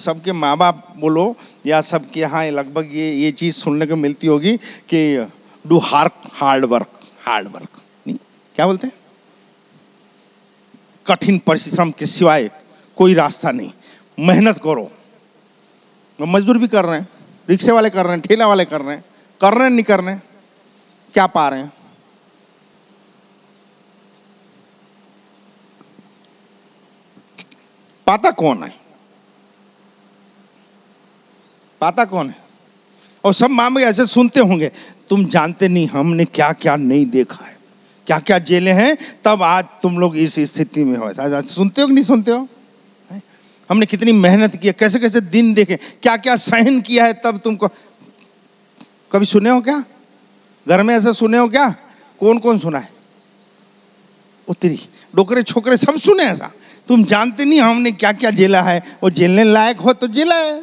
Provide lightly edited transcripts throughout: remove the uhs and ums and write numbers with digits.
सबके माँ बाप बोलो या सबके यहाँ लगभग ये चीज सुनने को मिलती होगी कि डू हार्ड वर्क नहीं, क्या बोलते हैं, कठिन परिश्रम के सिवाय कोई रास्ता नहीं, मेहनत करो। मजदूर भी कर रहे हैं, रिक्शे वाले कर रहे हैं, ठेला वाले कर रहे हैं नहीं कर रहे हैं, क्या पा रहे हैं? पाता कौन है? पाता कौन है? और सब मामले ऐसे सुनते होंगे, तुम जानते नहीं हमने क्या क्या नहीं देखा है, क्या क्या जेलें हैं, तब आज तुम लोग इस स्थिति में हो। सुनते हो कि नहीं सुनते हो? हमने कितनी मेहनत की है, कैसे कैसे दिन देखे, क्या क्या सहन किया है, तब तुमको कभी सुने हो क्या? घर में ऐसा सुने हो क्या? कौन कौन सुना है? उतरी डोकरे छोकरे सब सुने ऐसा। तुम जानते नहीं हमने क्या क्या जेला है, और जेलने लायक हो तो जेला है।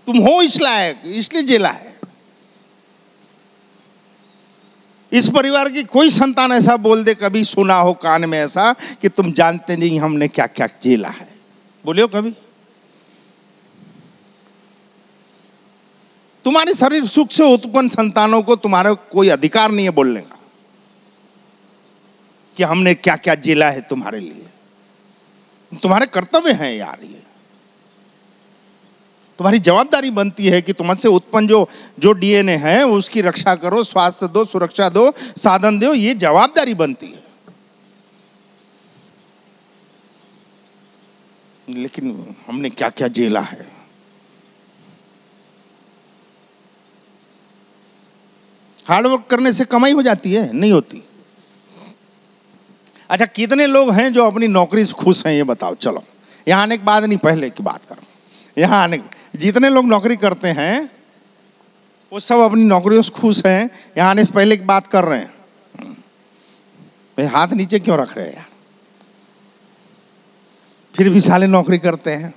तुम हो इस लायक, इसलिए जेला है। इस परिवार की कोई संतान ऐसा बोल दे, कभी सुना हो कान में ऐसा कि तुम जानते नहीं हमने क्या क्या जेला है? बोलियो कभी? तुम्हारे शरीर सुख से उत्पन्न संतानों को तुम्हारा कोई अधिकार नहीं है बोलने का कि हमने क्या क्या जेला है तुम्हारे लिए। तुम्हारे कर्तव्य हैं यार, ये तुम्हारी जवाबदारी बनती है कि तुमसे उत्पन्न जो डीएनए है उसकी रक्षा करो, स्वास्थ्य दो, सुरक्षा दो, साधन दो, ये जवाबदारी बनती है। लेकिन हमने क्या क्या जेला है। हार्डवर्क करने से कमाई हो जाती है? नहीं होती। अच्छा, कितने लोग हैं जो अपनी नौकरी से खुश हैं, ये बताओ। चलो यहां आने के बाद नहीं, पहले की बात करो। यहां आने जितने लोग नौकरी करते हैं वो सब अपनी नौकरियों से खुश हैं। यहां आने से पहले की बात कर रहे हैं। भाई हाथ नीचे क्यों रख रहे हैं यार? फिर भी साले नौकरी करते हैं।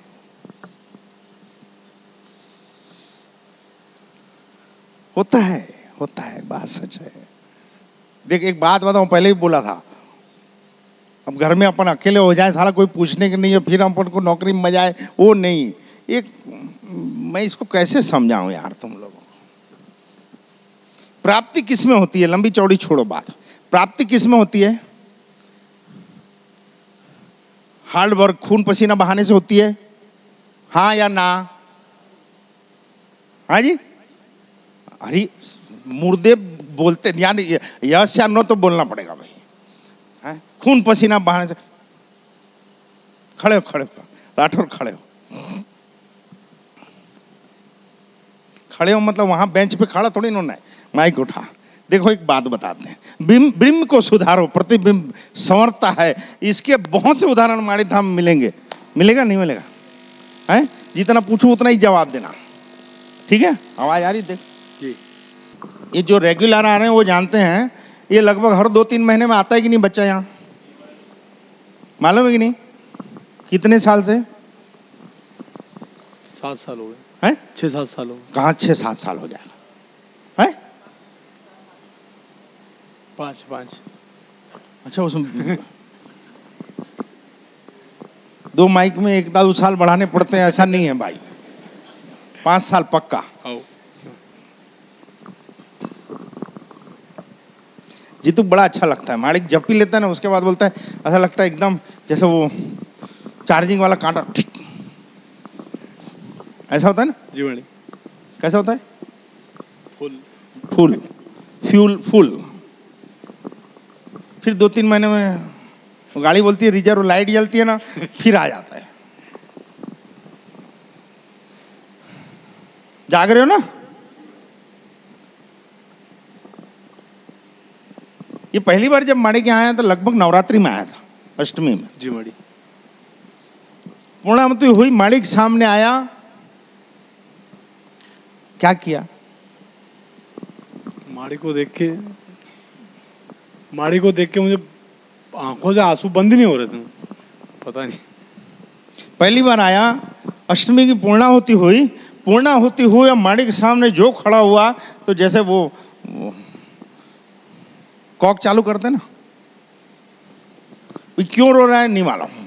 होता है, बात सच है। देख एक बात बताऊं, पहले ही बोला था, अब घर में अपन अकेले हो जाए, साला कोई पूछने के नहीं है, फिर अपन को नौकरी में मजा आए, वो नहीं। एक मैं इसको कैसे समझाऊं यार तुम लोगों को? प्राप्ति किस में होती है? लंबी चौड़ी छोड़ो बात, प्राप्ति किस में होती है? हार्ड वर्क, खून पसीना बहाने से होती है, हाँ या ना? हाँ जी? अरे मुर्दे बोलते, यानी यस या नो तो बोलना पड़ेगा भाई। है? खून पसीना बहाने से। खड़े हो राठौर, खड़े हो मतलब वहां बेंच पे खड़ा थोड़ी इन्होंने माइक उठा। देखो एक बात बताते हैं, बिंब को सुधारो, प्रतिबिंब संवरता है। इसके बहुत से उदाहरण हमारे धाम मिलेंगे। मिलेगा नहीं मिलेगा? है? जितना पूछूं उतना ही जवाब देना, ठीक है? आवाज आ रही? देख जी, ये जो रेगुलर आ रहे हैं वो जानते हैं, ये लगभग हर 2-3 महीने में आता है कि नहीं बच्चा यहाँ? मालूम है कि नहीं? कितने साल से? 7 साल हो गए हैं? 6-7 साल हो गए। कहाँ 6-7 साल हो जाएगा? है? 5 अच्छा, उसमें 2 माइक में 1-2 साल बढ़ाने पड़ते हैं, ऐसा नहीं है भाई। 5 साल पक्का। जीतू बड़ा अच्छा लगता है। मालिक जब भी लेता है ना, उसके बाद बोलता है, ऐसा लगता है एकदम जैसे वो चार्जिंग वाला कांटा, ऐसा होता है ना जी मालिक। कैसा होता है? Full fuel. फिर 2-3 महीने में गाड़ी बोलती है रिजर्व लाइट जलती है ना, फिर आ जाता है। जाग रहे हो ना? ये पहली बार जब माड़ी के आया तो लगभग नवरात्रि में आया था, अष्टमी में। जी माड़ी। पूर्णामती हुई, माड़ी के सामने आया, क्या किया? माड़ी को देख के मुझे आंखों से आंसू बंद नहीं हो रहे थे, पता नहीं। पहली बार आया, अष्टमी की पूर्णाहुति हुई, माड़ी के सामने जो खड़ा हुआ तो जैसे वो कॉक चालू करते ना, वो क्यों रो रहा है नहीं मालूम,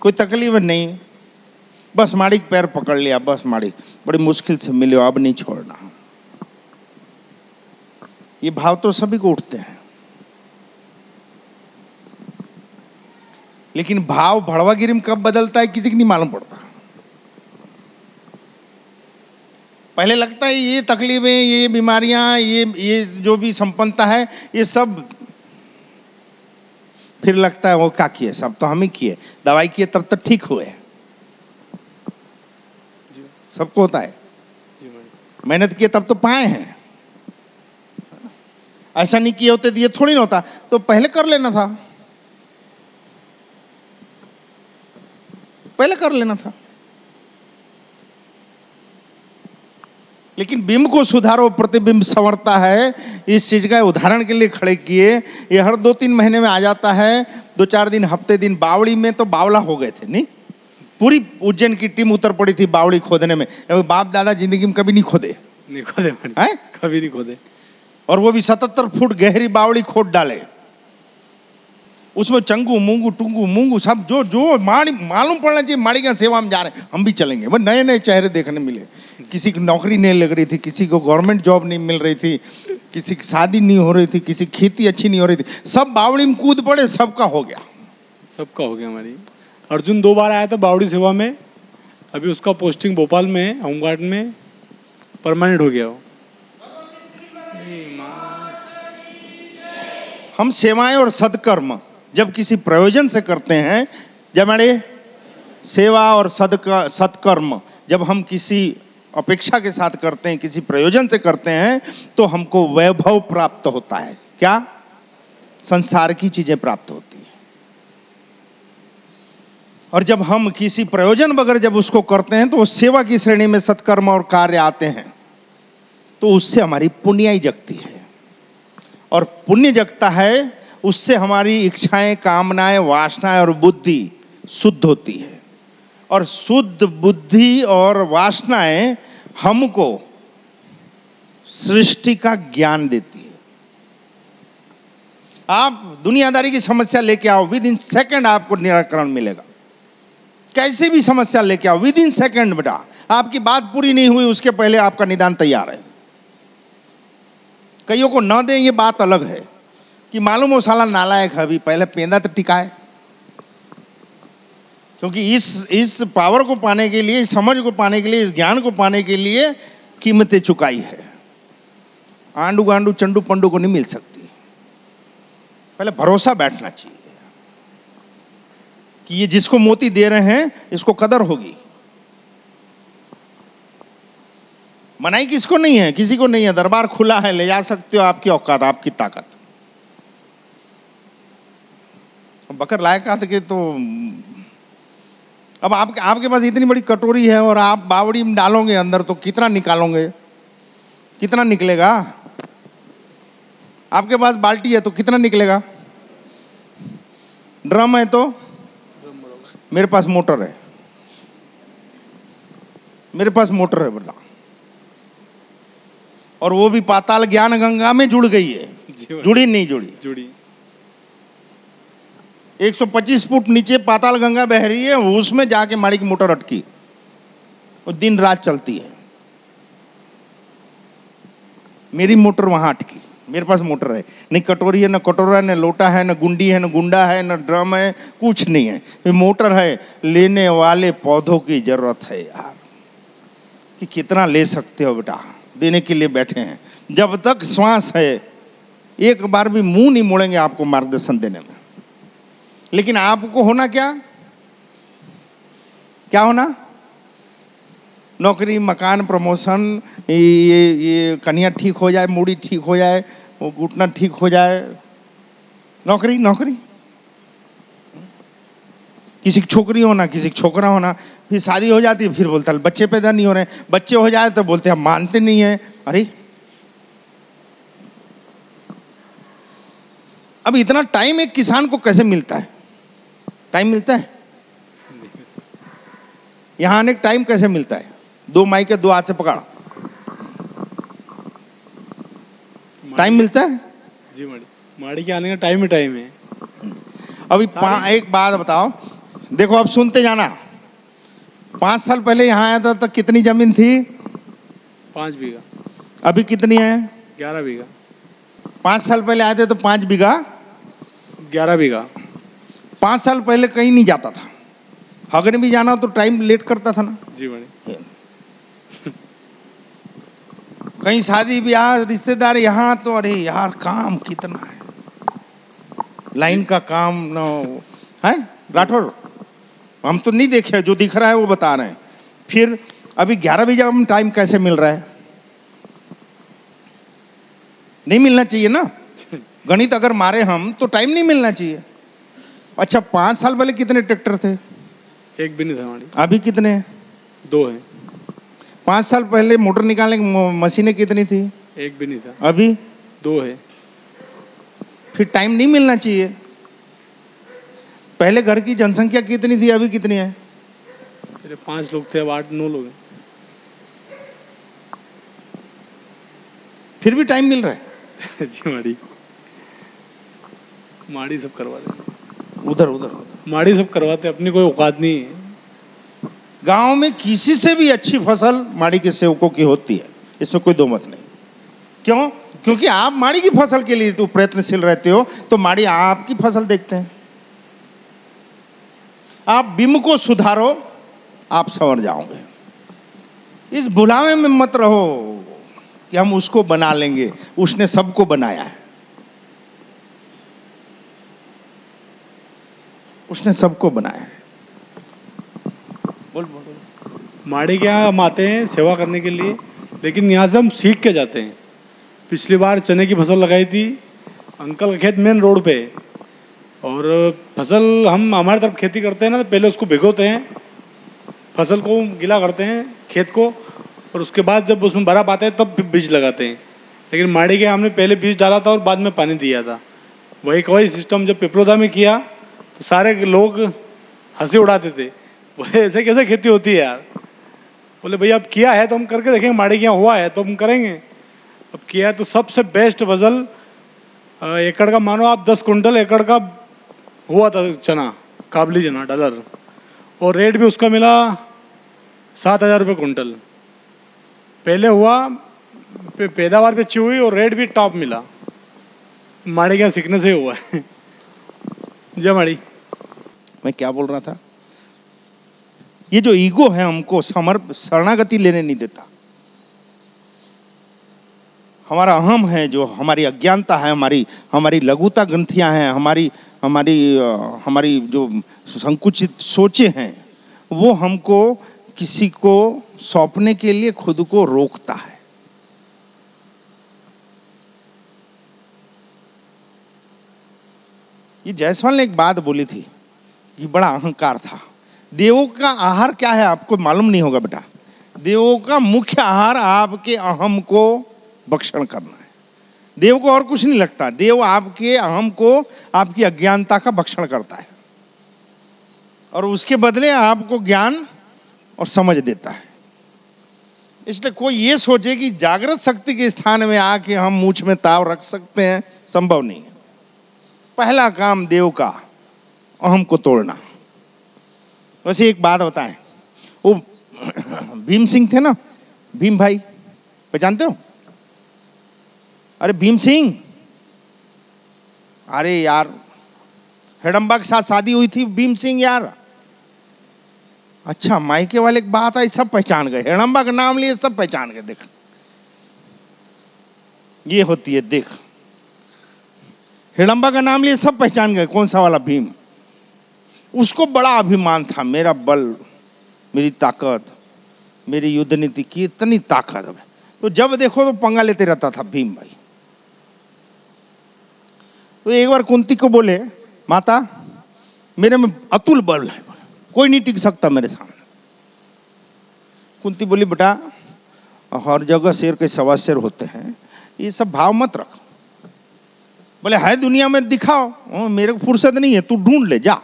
कोई तकलीफ नहीं, बस माड़ी पैर पकड़ लिया, बस माड़ी बड़ी मुश्किल से मिले, अब नहीं छोड़ना। ये भाव तो सभी को उठते हैं, लेकिन भाव भड़वागिरी में कब बदलता है किसी को नहीं मालूम पड़ता। पहले लगता है ये तकलीफें, ये बीमारियां, ये जो भी संपन्नता है, ये सब, फिर लगता है वो क्या किए, सब तो हम ही किए, दवाई किए तब तक ठीक हुए। सबको होता है, मेहनत किए तब तो पाए हैं, ऐसा नहीं किए होते तो ये थोड़ी ना होता, तो पहले कर लेना था, पहले कर लेना था। लेकिन बिंब को सुधारो, प्रतिबिंब संवरता है, इस चीज का उदाहरण के लिए खड़े किए। ये हर 2-3 महीने में आ जाता है, 2-4 दिन, हफ्ते दिन। बावड़ी में तो बावला हो गए थे, नहीं, पूरी उज्जैन की टीम उतर पड़ी थी बावड़ी खोदने में। बाप दादा जिंदगी में कभी नहीं खोदे, कभी नहीं खोदे, और वो भी 77 फुट गहरी बावड़ी खोद डाले। उसमें चंगू मूंगू टूंगू मूंगू सब जो जो मालूम पड़ना चाहिए, माड़ी का सेवा में जा रहे हैं, हम भी चलेंगे। वो नए नए चेहरे देखने मिले, किसी की नौकरी नहीं लग रही थी, किसी को गवर्नमेंट जॉब नहीं मिल रही थी, किसी की शादी नहीं हो रही थी, किसी की खेती अच्छी नहीं हो रही थी, सब बावड़ी में कूद पड़े, सबका हो गया, सबका हो गया। हमारी अर्जुन 2 बार आया था बावड़ी सेवा में, अभी उसका पोस्टिंग भोपाल में है, होमगार्ड में परमानेंट हो गया वो। हम सेवाएं और सदकर्म जब किसी प्रयोजन से करते हैं, जब हमारे सेवा और सत्कर्म जब हम किसी अपेक्षा के साथ करते हैं, किसी प्रयोजन से करते हैं, तो हमको वैभव प्राप्त होता है। क्या? संसार की चीजें प्राप्त होती है। और जब हम किसी प्रयोजन बगैर जब उसको करते हैं, तो उस सेवा की श्रेणी में सत्कर्म और कार्य आते हैं, तो उससे हमारी पुण्याई जगती है। और पुण्य जगता है, उससे हमारी इच्छाएं, कामनाएं, वासनाएं और बुद्धि शुद्ध होती है। और शुद्ध बुद्धि और वासनाएं हमको सृष्टि का ज्ञान देती है। आप दुनियादारी की समस्या लेके आओ, विद इन सेकंड आपको निराकरण मिलेगा। कैसे भी समस्या लेके आओ, विद इन सेकंड बेटा, आपकी बात पूरी नहीं हुई उसके पहले आपका निदान तैयार है। कईयों को न दें ये बात अलग है कि मालूम हो साला नालायक है, अभी पहले पेंदा तो टिकाए। क्योंकि इस पावर को पाने के लिए, इस समझ को पाने के लिए, इस ज्ञान को पाने के लिए कीमतें चुकाई है। आंडू गांडू चंडू पंडू को नहीं मिल सकती। पहले भरोसा बैठना चाहिए कि ये जिसको मोती दे रहे हैं इसको कदर होगी। मनाई किसको नहीं है, किसी को नहीं है, दरबार खुला है, ले जा सकते हो, आपकी औकात, आपकी ताकत। बकर लायकात के तो अब आपके पास इतनी बड़ी कटोरी है और आप बावड़ी में डालोगे अंदर, तो कितना निकालोगे, कितना निकलेगा? आपके पास बाल्टी है तो कितना निकलेगा? ड्रम है तो, मेरे पास मोटर है, मेरे पास मोटर है बेटा, और वो भी पाताल ज्ञान गंगा में जुड़ गई है। जुड़ी नहीं जुड़ी? जुड़ी। 125 फुट नीचे पाताल गंगा बह रही है, उसमें जाके माड़ी की मोटर अटकी और दिन रात चलती है। मेरी मोटर वहां अटकी, मेरे पास मोटर है, नहीं कटोरी है, न कटोरा है, न लोटा है, न गुंडी है, न गुंडा है, न ड्रम है, कुछ नहीं है, ये मोटर है। लेने वाले पौधों की जरूरत है यार, कि कितना ले सकते हो बेटा, देने के लिए बैठे हैं। जब तक श्वास है, एक बार भी मुंह नहीं मोड़ेंगे आपको मार्गदर्शन देने में। लेकिन आपको होना क्या, क्या होना? नौकरी, मकान, प्रमोशन, ये कन्या ठीक हो जाए, मूड़ी ठीक हो जाए, वो घुटना ठीक हो जाए, नौकरी नौकरी। किसी की छोकरी होना, किसी की छोकरा होना, फिर शादी हो जाती है, फिर बोलता है बच्चे पैदा नहीं हो रहे, बच्चे हो जाए तो बोलते हैं मानते नहीं है। अरे अब इतना टाइम एक किसान को कैसे मिलता है? टाइम मिलता है? यहां आने का टाइम कैसे मिलता है? 2 माई के 2 हाथ से पकड़ा, टाइम मिलता है? जी माड़ी के आने का टाइम ही टाइम है। अभी एक बात बताओ, देखो अब सुनते जाना। 5 साल पहले यहाँ आया था तो कितनी जमीन थी? 5 बीघा। अभी कितनी है? 11 बीघा। 5 साल पहले आए थे तो 5 बीघा, 11 बीघा। 5 साल पहले कहीं नहीं जाता था, अगर भी जाना तो टाइम लेट करता था ना जी बड़ी। कहीं शादी ब्याह रिश्तेदार यहाँ तो अरे यार काम कितना है, लाइन का काम न है। राठौर हम तो नहीं देखे, जो दिख रहा है वो बता रहे हैं। फिर अभी 11 बीघा में टाइम कैसे मिल रहा है? नहीं मिलना चाहिए ना, गणित अगर मारे हम तो टाइम नहीं मिलना चाहिए। अच्छा 5 साल पहले कितने ट्रैक्टर थे? एक भी नहीं था हमारी। अभी कितने हैं? 2 है। 5 साल पहले मोटर निकालने की मशीनें कितनी थी? एक भी नहीं था। अभी 2 है। फिर टाइम नहीं मिलना चाहिए। पहले घर की जनसंख्या कितनी थी, अभी कितनी है? मेरे 5 लोग थे, अब 8-9 लोग हैं। फिर भी टाइम मिल रहा है। जी माड़ी, माड़ी सब करवाते, उधर उधर माड़ी सब करवाते, अपनी कोई औकात नहीं है। गांव में किसी से भी अच्छी फसल माड़ी के सेवकों की होती है, इसमें कोई दो मत नहीं। क्यों? क्योंकि आप माड़ी की फसल के लिए तो प्रयत्नशील रहते हो, तो माड़ी आपकी फसल देखते हैं। आप बिम को सुधारो, आप संवर जाओगे। इस भुलावे में मत रहो कि हम उसको बना लेंगे, उसने सबको बनाया है, उसने सबको बनाया है। बोल बोल बोल। माड़ी के यहाँ हम आते हैं सेवा करने के लिए, लेकिन यहाँ से हम सीख के जाते हैं। पिछली बार चने की फसल लगाई थी, अंकल का खेत मेन रोड पे, और फसल हम हमारी तरफ खेती करते हैं ना, तो पहले उसको भिगोते हैं, फसल को गीला करते हैं खेत को, और उसके बाद जब उसमें बर्फ आता है तब बीज लगाते हैं। लेकिन माड़ी के हमने पहले बीज डाला था और बाद में पानी दिया था। वही सिस्टम जब पिपलोदा में किया तो सारे लोग हंसी उड़ाते थे, बोले ऐसे कैसे खेती होती है यार। बोले भैया अब किया है तो हम करके देखेंगे, माड़ी के यहाँ हुआ है तो हम करेंगे। अब किया है तो सबसे बेस्ट फसल एकड़ का मानो आप 10 कुंटल एकड़ का हुआ था चना, काबली चना डॉलर, और रेट भी उसका मिला 7,000 रुपये कुंटल। पहले हुआ पैदावार भी अच्छी हुई और रेट भी टॉप मिला। माड़ी क्या सीखने से हुआ है। जय माड़ी। मैं क्या बोल रहा था? ये जो ईगो है हमको शरणागति लेने नहीं देता। हमारा अहम है, जो हमारी अज्ञानता है, हमारी लघुता ग्रंथियां हैं, हमारी जो संकुचित सोचे हैं, वो हमको किसी को सौंपने के लिए खुद को रोकता है। ये जायसवाल ने एक बात बोली थी, ये बड़ा अहंकार था। देवों का आहार क्या है आपको मालूम नहीं होगा बेटा। देवों का मुख्य आहार आपके अहम को भक्षण करना है। देव को और कुछ नहीं लगता, देव आपके अहम को, आपकी अज्ञानता का भक्षण करता है और उसके बदले आपको ज्ञान और समझ देता है। इसलिए कोई ये सोचे कि जागृत शक्ति के स्थान में आके हम मूंछ में ताव रख सकते हैं, संभव नहीं है। पहला काम देव का अहम को तोड़ना। वैसे एक बात बताएं, वो भीम सिंह थे ना, भीम भाई पहचानते हो? अरे भीम सिंह, अरे यार हिडम्बा के साथ शादी हुई थी भीम सिंह यार। अच्छा मायके वाले की बात आई, सब पहचान गए, हिडम्बा का नाम लिए सब पहचान गए। देख ये होती है, देख हिडम्बा का नाम लिए सब पहचान गए कौन सा वाला भीम। उसको बड़ा अभिमान था, मेरा बल, मेरी ताकत, मेरी युद्ध नीति की इतनी ताकत है। तो जब देखो तो पंगा लेते रहता था भीम भाई। तो एक बार कुंती को बोले, माता मेरे में अतुल बल है, कोई नहीं टिक सकता मेरे सामने। कुंती बोली, बेटा हर जगह शेर के सवा शेर होते हैं, ये सब भाव मत रख। बोले है दुनिया में दिखाओ, मेरे को फुर्सत नहीं है, तू ढूंढ ले जा,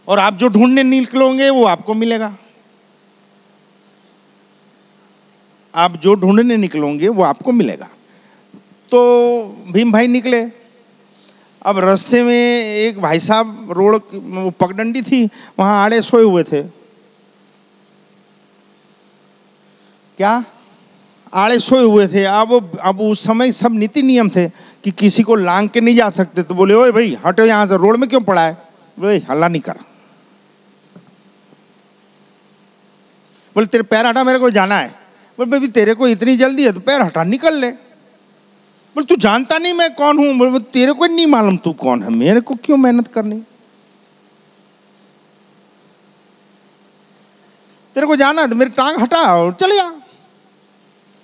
और आप जो ढूंढने निकलोगे वो आपको मिलेगा। आप जो ढूंढने निकलोगे वो आपको मिलेगा। तो भीम भाई निकले, अब रास्ते में एक भाई साहब रोड वो पगडंडी थी, वहां आड़े सोए हुए थे। क्या? आड़े सोए हुए थे। अब उस समय सब नीति नियम थे कि किसी को लांग के नहीं जा सकते। तो बोले, ओए भाई हटो यहां से, रोड में क्यों पड़ा है? बोले हल्ला नहीं कर। बोले तेरे पैर हटा, मेरे को जाना है। बोले भाई तेरे को इतनी जल्दी है तो पैर हटा, निकल ले। बोले तू जानता नहीं मैं कौन हूं? बोले तेरे को नहीं मालूम तू कौन है, मेरे को क्यों मेहनत करनी? तेरे को जाना है तो मेरी टांग हटा और चले जा।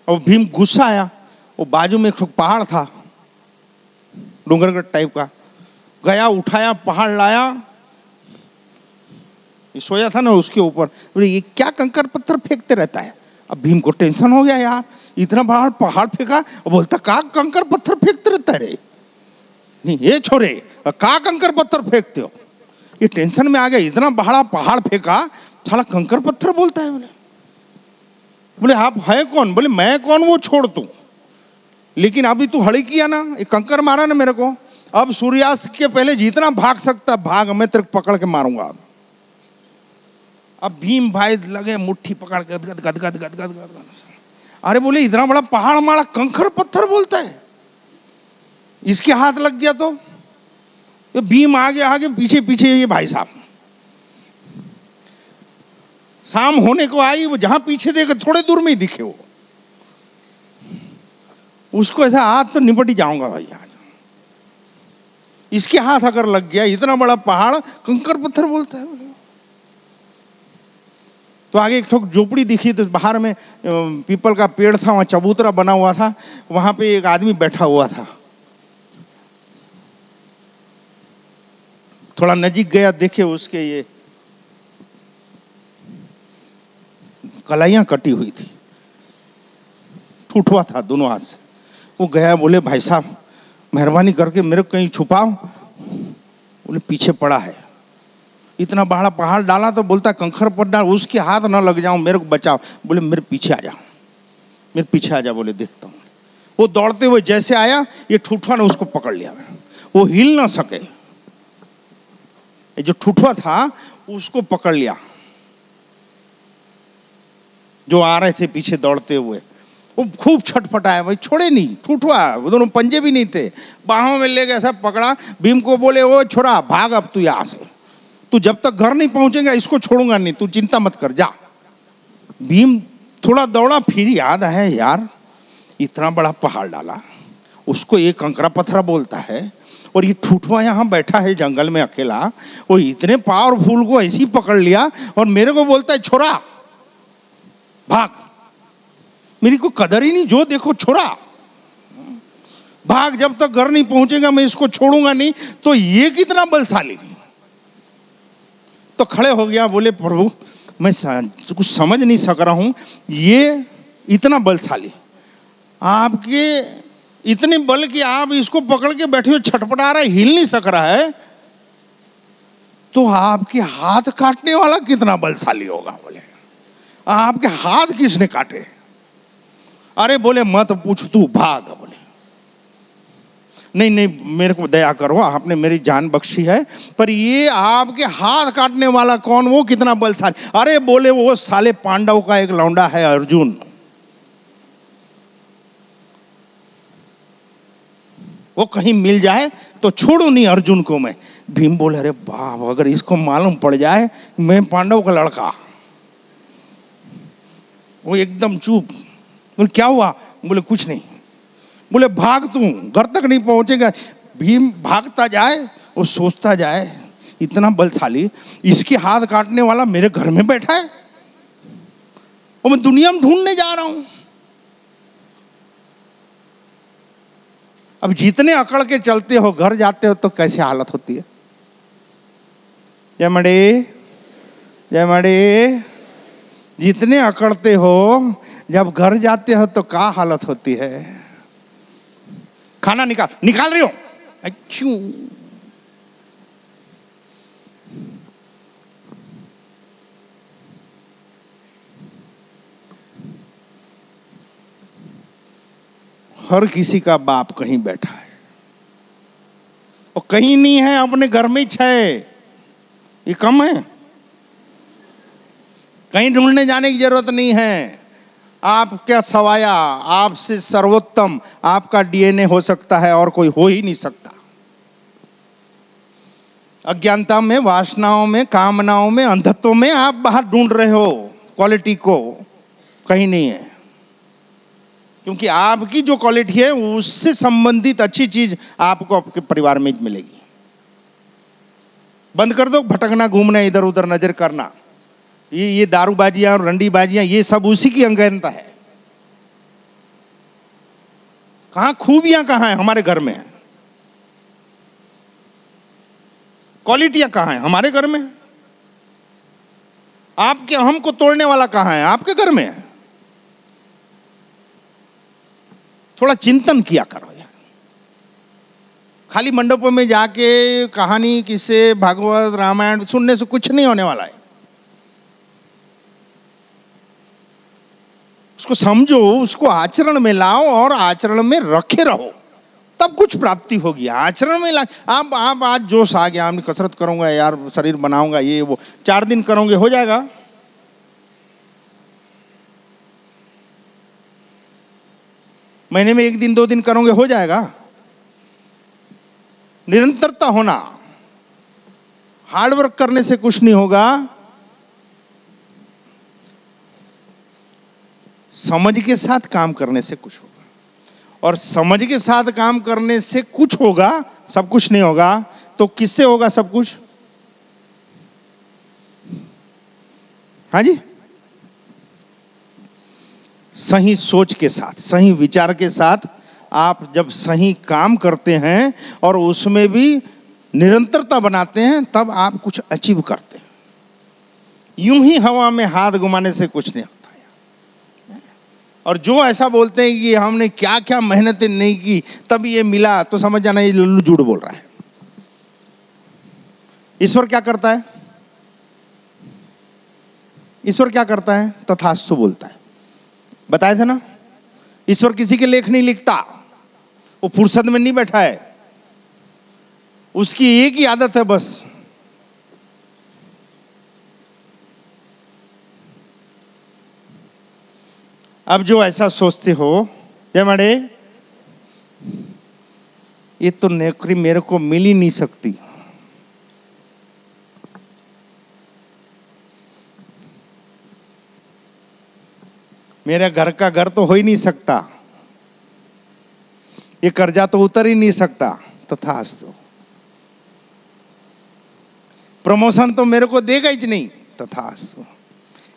और भीम गुस्सा आया। वो बाजू में एक पहाड़ था, डूंगरगढ़ टाइप का, गया उठाया, पहाड़ लाया, सोया था ना उसके ऊपर। बोले ये क्या कंकर पत्थर फेंकते रहता है? अब भीम को टेंशन हो गया, यार इतना बड़ा पहाड़ फेंका। और बोलता का कंकर पत्थर फेंकते रहता है रे? नहीं ये छोरे, का कंकर पत्थर फेंकते हो? ये टेंशन में आ गया, इतना बड़ा पहाड़ फेंका, साला कंकर पत्थर बोलता है। बोले आप है कौन? बोले मैं कौन वो छोड़ तू, लेकिन अभी तू हड़ी किया ना, एक कंकर मारा ना मेरे को, अब सूर्यास्त के पहले जितना भाग सकता भाग, मैं तेरे को पकड़ के मारूंगा। अब भीम भाई लगे मुट्ठी पकड़ के गद गद गद गद गद गद। अरे बोले इतना बड़ा पहाड़ मारा, कंकर पत्थर बोलता है, इसके हाथ लग गया तो? ये भीम आगे आगे पीछे पीछे, ये भाई साहब शाम होने को आई, वो जहां पीछे देखे थोड़े दूर में ही दिखे वो। उसको ऐसा हाथ तो निपट ही जाऊंगा भाई यार, इसके हाथ अगर लग गया, इतना बड़ा पहाड़ कंकर पत्थर बोलता है। तो आगे एक ठोक झोपड़ी दिखी, तो बाहर में पीपल का पेड़ था, वहां चबूतरा बना हुआ था, वहां पे एक आदमी बैठा हुआ था। थोड़ा नजीक गया, देखे उसके ये कलाइयां कटी हुई थी, ठूठुआ था दोनों हाथ से। वो गया, बोले भाई साहब मेहरबानी करके मेरे को कहीं छुपाओ। बोले पीछे पड़ा है। इतना बड़ा पहाड़ डाला तो बोलता कंकर पर डाल, उसके हाथ ना लग जाऊं, मेरे को बचाओ। बोले मेरे पीछे आ जा, मेरे पीछे आ जा। बोले देखता हूं। वो दौड़ते हुए जैसे आया, ये ठूठुआ ने उसको पकड़ लिया, वो हिल ना सके। जो ठूठुआ था उसको पकड़ लिया, जो आ रहे थे पीछे दौड़ते हुए। वो खूब छटपटाया, भाई छोड़े नहीं, ठूठुआ, वो दोनों पंजे भी नहीं थे, बाहों में ले गए, सब पकड़ा। भीम को बोले ओ छोरा भाग अब तू यहां से, तू जब तक घर नहीं पहुंचेगा इसको छोड़ूंगा नहीं, तू चिंता मत कर, जा। भीम थोड़ा दौड़ा, फिर याद आया यार इतना बड़ा पहाड़ डाला, उसको एक कंकरा पत्थर बोलता है, और ये ठूठुआ यहां बैठा है जंगल में अकेला, वो इतने पावरफुल को ऐसे ही पकड़ लिया और मेरे को बोलता है छोरा भाग। मेरी को कदर ही नहीं, जो देखो छोरा भाग, जब तक घर नहीं पहुंचेगा मैं इसको छोड़ूंगा नहीं। तो ये कितना बलशाली। तो खड़े हो गया, बोले प्रभु मैं कुछ समझ नहीं सक रहा हूं, ये इतना बलशाली, आपके इतने बल कि आप इसको पकड़ के बैठे हुए छटपटा रहा है, हिल नहीं सक रहा है, तो आपके हाथ काटने वाला कितना बलशाली होगा? बोले आपके हाथ किसने काटे? अरे बोले मत पूछ, तू भाग। बोले नहीं नहीं मेरे को दया करो, आपने मेरी जान बख्शी है, पर ये आपके हाथ काटने वाला कौन, वो कितना बलशाली? अरे बोले वो साले पांडव का एक लौंडा है अर्जुन, वो कहीं मिल जाए तो छोड़ू नहीं अर्जुन को मैं। भीम बोले अरे बाप, अगर इसको मालूम पड़ जाए मैं पांडव का लड़का। वो एकदम चुप। बोले क्या हुआ? बोले कुछ नहीं। बोले भाग, तू घर तक नहीं पहुंचेगा। भीम भागता जाए, वो सोचता जाए इतना बलशाली, इसके हाथ काटने वाला मेरे घर में बैठा है, और मैं दुनिया में ढूंढने जा रहा हूं। अब जितने अकड़ के चलते हो, घर जाते हो तो कैसे हालत होती है? जय मड़े, जय मड़े। जितने अकड़ते हो, जब घर जाते हो तो क्या हालत होती है? खाना निकाल रही हो, अच्छा हर किसी का बाप कहीं बैठा है, और कहीं नहीं है, अपने घर में ही 6, ये कम है? कहीं ढूंढने जाने की जरूरत नहीं है। आपका सवाया, आपसे सर्वोत्तम आपका डीएनए हो सकता है और कोई हो ही नहीं सकता। अज्ञानता में, वासनाओं में, कामनाओं में, अंधत्व में आप बाहर ढूंढ रहे हो क्वालिटी को, कहीं नहीं है। क्योंकि आपकी जो क्वालिटी है उससे संबंधित अच्छी चीज आपको आपके परिवार में मिलेगी। बंद कर दो भटकना, घूमना, इधर उधर नजर करना। ये दारूबाजियां और रंडीबाजियां, ये सब उसी की अंगहीनता है। कहां खूबियां कहां है? हमारे घर में है। क्वालिटियां कहां है? हमारे घर में है। आपके अहम को तोड़ने वाला कहां है? आपके घर में है। थोड़ा चिंतन किया करो यार। खाली मंडपों में जाके कहानी, किस्से, भागवत, रामायण सुनने से कुछ नहीं होने वाला है। उसको समझो, उसको आचरण में लाओ और आचरण में रखे रहो, तब कुछ प्राप्ति होगी। आचरण में ला आप आज जोश आ गया, मैं कसरत करूंगा यार, शरीर बनाऊंगा, ये वो 4 दिन करोगे हो जाएगा? महीने में 1 दिन 2 दिन करोगे हो जाएगा? निरंतरता होना। हार्डवर्क करने से कुछ नहीं होगा, समझ के साथ काम करने से कुछ होगा। और समझ के साथ काम करने से कुछ होगा, सब कुछ नहीं होगा। तो किससे होगा सब कुछ? हाँ जी, सही सोच के साथ, सही विचार के साथ आप जब सही काम करते हैं और उसमें भी निरंतरता बनाते हैं, तब आप कुछ अचीव करते हैं। यूं ही हवा में हाथ घुमाने से कुछ नहीं होता। और जो ऐसा बोलते हैं कि हमने क्या क्या मेहनतें नहीं की तब ये मिला, तो समझ जाना ये लल्लू झूठ बोल रहा है। ईश्वर क्या करता है? ईश्वर क्या करता है? तथास्तु बोलता है। बताए थे ना, ईश्वर किसी के लेख नहीं लिखता, वो फुर्सत में नहीं बैठा है। उसकी एक ही आदत है बस, अब जो ऐसा सोचते हो, जय मड़े, ये तो नौकरी मेरे को मिल ही नहीं सकती, मेरे घर का घर तो हो ही नहीं सकता, ये कर्जा तो उतर ही नहीं सकता, तथास्तु। प्रमोशन तो मेरे को देगा ही नहीं, तथास्तु।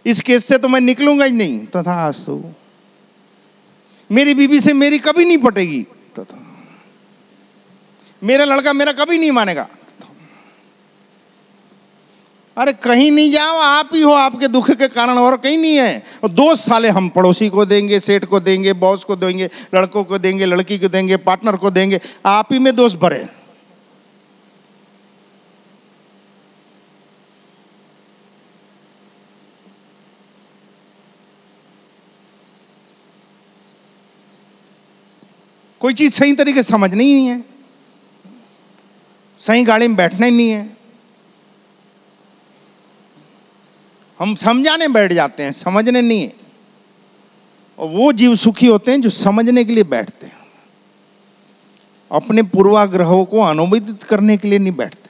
इस केस से तो मैं निकलूंगा ही नहीं, तथास्तु। मेरी बीवी से मेरी कभी नहीं पटेगी, तथा। मेरा लड़का मेरा कभी नहीं मानेगा। अरे कहीं नहीं जाओ, आप ही हो आपके दुख के कारण, और कहीं नहीं है। और दोस्त साले हम पड़ोसी को देंगे, सेठ को देंगे, बॉस को देंगे, लड़कों को देंगे, लड़की को देंगे, पार्टनर को देंगे, आप ही में दोस्त भरे। कोई चीज सही तरीके से समझ नहीं है, सही गाड़ी में बैठना ही नहीं है। हम समझाने बैठ जाते हैं, समझने नहीं है। और वो जीव सुखी होते हैं जो समझने के लिए बैठते हैं, अपने पूर्वाग्रहों को अनुमोदित करने के लिए नहीं बैठते।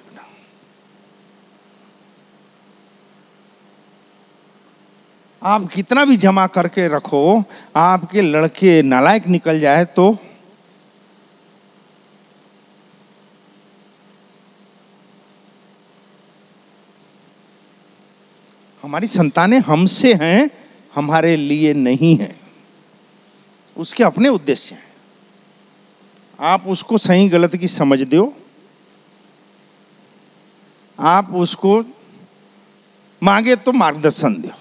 आप कितना भी जमा करके रखो, आपके लड़के नालायक निकल जाए तो हमारी संतानें हमसे हैं, हमारे लिए नहीं है। उसके अपने उद्देश्य हैं। आप उसको सही गलत की समझ दो, आप उसको मांगे तो मार्गदर्शन दो।